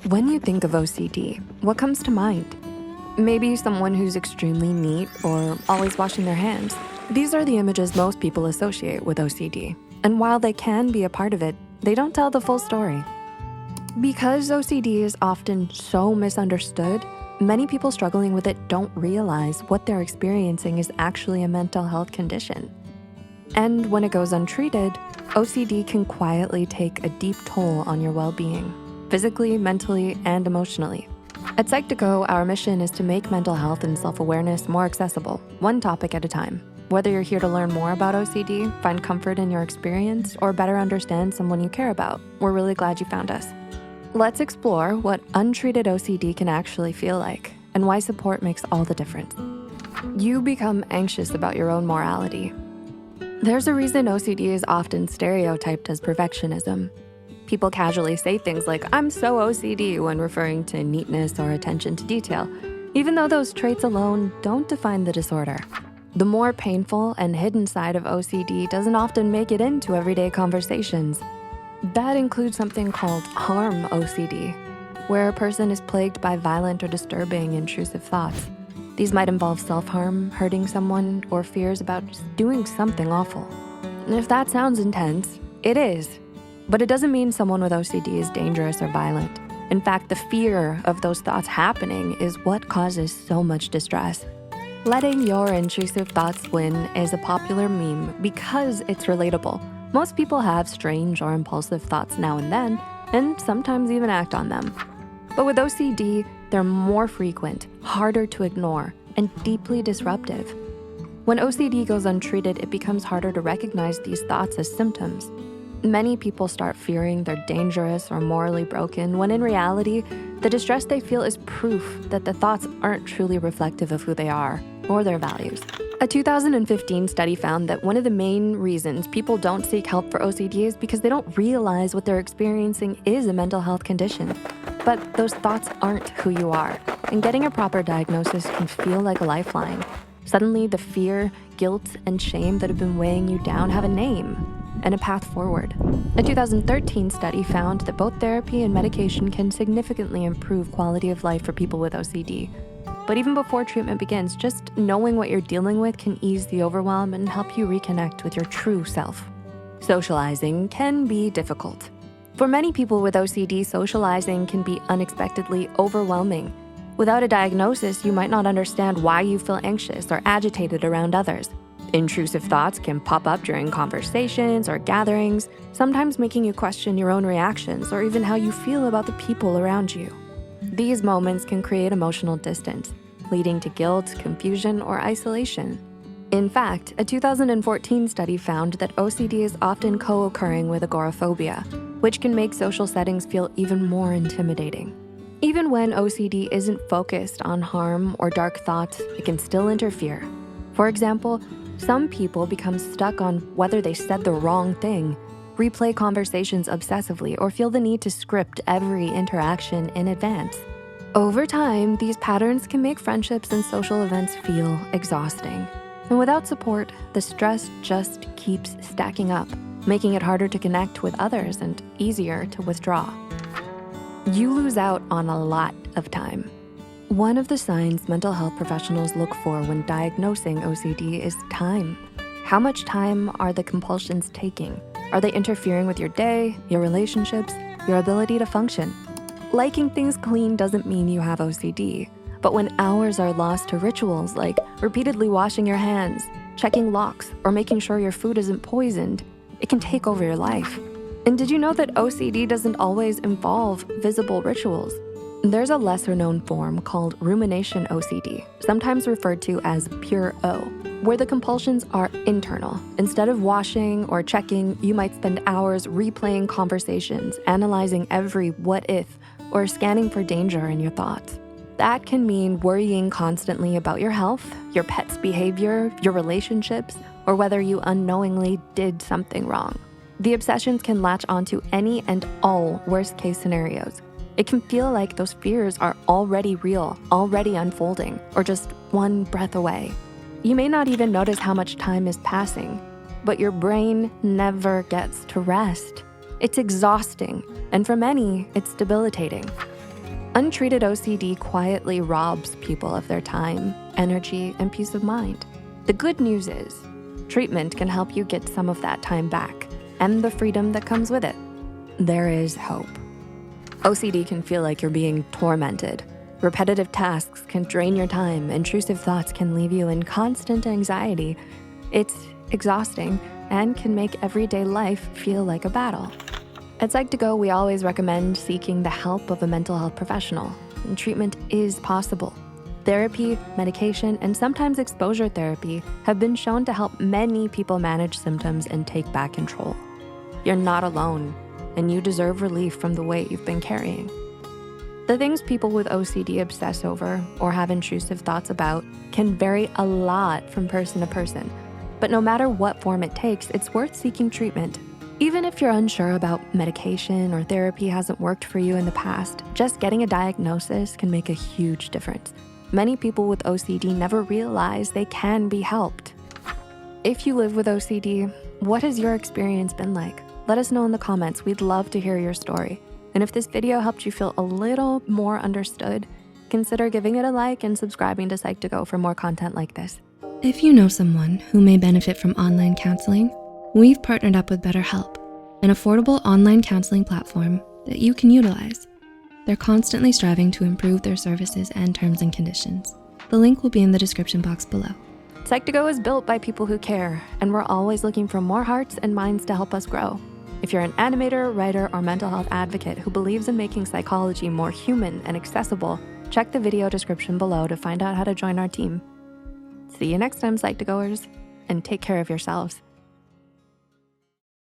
When you think of OCD, what comes to mind? Maybe someone who's extremely neat or always washing their hands. These are the images most people associate with OCD. And while they can be a part of it, they don't tell the full story. Because OCD is often so misunderstood, many people struggling with it don't realize what they're experiencing is actually a mental health condition. And when it goes untreated, OCD can quietly take a deep toll on your well-being, physically, mentally, and emotionally. At Psych2Go, our mission is to make mental health and self-awareness more accessible, one topic at a time. Whether you're here to learn more about OCD, find comfort in your experience, or better understand someone you care about, we're really glad you found us. Let's explore what untreated OCD can actually feel like and why support makes all the difference. You become anxious about your own morality. There's a reason OCD is often stereotyped as perfectionism. People casually say things like, "I'm so OCD," when referring to neatness or attention to detail, even though those traits alone don't define the disorder. The more painful and hidden side of OCD doesn't often make it into everyday conversations. That includes something called harm OCD, where a person is plagued by violent or disturbing intrusive thoughts. These might involve self-harm, hurting someone, or fears about just doing something awful. And if that sounds intense, it is. But it doesn't mean someone with OCD is dangerous or violent. In fact, the fear of those thoughts happening is what causes so much distress. Letting your intrusive thoughts win is a popular meme because it's relatable. Most people have strange or impulsive thoughts now and sometimes even act on them. But with OCD, they're more frequent, harder to ignore, and deeply disruptive. When OCD goes untreated, it becomes harder to recognize these thoughts as symptoms. Many people start fearing they're dangerous or morally broken, when in reality, the distress they feel is proof that the thoughts aren't truly reflective of who they are or their values. A 2015 study found that one of the main reasons people don't seek help for OCD is because they don't realize what they're experiencing is a mental health condition. But those thoughts aren't who you are, and getting a proper diagnosis can feel like a lifeline. Suddenly, the fear, guilt, and shame that have been weighing you down have a name and a path forward. A 2013 study found that both therapy and medication can significantly improve quality of life for people with OCD. But even before treatment begins, just knowing what you're dealing with can ease the overwhelm and help you reconnect with your true self. Socializing can be difficult. For many people with OCD, socializing can be unexpectedly overwhelming. Without a diagnosis, you might not understand why you feel anxious or agitated around others. Intrusive thoughts can pop up during conversations or gatherings, sometimes making you question your own reactions or even how you feel about the people around you. These moments can create emotional distance, leading to guilt, confusion, or isolation. In fact, a 2014 study found that OCD is often co-occurring with agoraphobia, which can make social settings feel even more intimidating. Even when OCD isn't focused on harm or dark thoughts, it can still interfere. For example, some people become stuck on whether they said the wrong thing, replay conversations obsessively, or feel the need to script every interaction in advance. Over time, these patterns can make friendships and social events feel exhausting. And without support, the stress just keeps stacking up, making it harder to connect with others and easier to withdraw. You lose out on a lot of time. One of the signs mental health professionals look for when diagnosing OCD is time. How much time are the compulsions taking? Are they interfering with your day, your relationships, your ability to function? Liking things clean doesn't mean you have OCD, but when hours are lost to rituals like repeatedly washing your hands, checking locks, or making sure your food isn't poisoned, it can take over your life. And did you know that OCD doesn't always involve visible rituals? There's a lesser-known form called rumination OCD, sometimes referred to as pure O, where the compulsions are internal. Instead of washing or checking, you might spend hours replaying conversations, analyzing every what if, or scanning for danger in your thoughts. That can mean worrying constantly about your health, your pet's behavior, your relationships, or whether you unknowingly did something wrong. The obsessions can latch onto any and all worst-case scenarios. It can feel like those fears are already real, already unfolding, or just one breath away. You may not even notice how much time is passing, but your brain never gets to rest. It's exhausting, and for many, it's debilitating. Untreated OCD quietly robs people of their time, energy, and peace of mind. The good news is, treatment can help you get some of that time back and the freedom that comes with it. There is hope. OCD can feel like you're being tormented. Repetitive tasks can drain your time. Intrusive thoughts can leave you in constant anxiety. It's exhausting and can make everyday life feel like a battle. At Psych2Go, we always recommend seeking the help of a mental health professional, and treatment is possible. Therapy, medication, and sometimes exposure therapy have been shown to help many people manage symptoms and take back control. You're not alone, and you deserve relief from the weight you've been carrying. The things people with OCD obsess over or have intrusive thoughts about can vary a lot from person to person, but no matter what form it takes, it's worth seeking treatment. Even if you're unsure about medication or therapy hasn't worked for you in the past, just getting a diagnosis can make a huge difference. Many people with OCD never realize they can be helped. If you live with OCD, what has your experience been like? Let us know in the comments. We'd love to hear your story. And if this video helped you feel a little more understood, consider giving it a like and subscribing to Psych2Go for more content like this. If you know someone who may benefit from online counseling, we've partnered up with BetterHelp, an affordable online counseling platform that you can utilize. They're constantly striving to improve their services and terms and conditions. The link will be in the description box below. Psych2Go is built by people who care, and we're always looking for more hearts and minds to help us grow. If you're an animator, writer, or mental health advocate who believes in making psychology more human and accessible, check the video description below to find out how to join our team. See you next time, Psych2Goers, and take care of yourselves.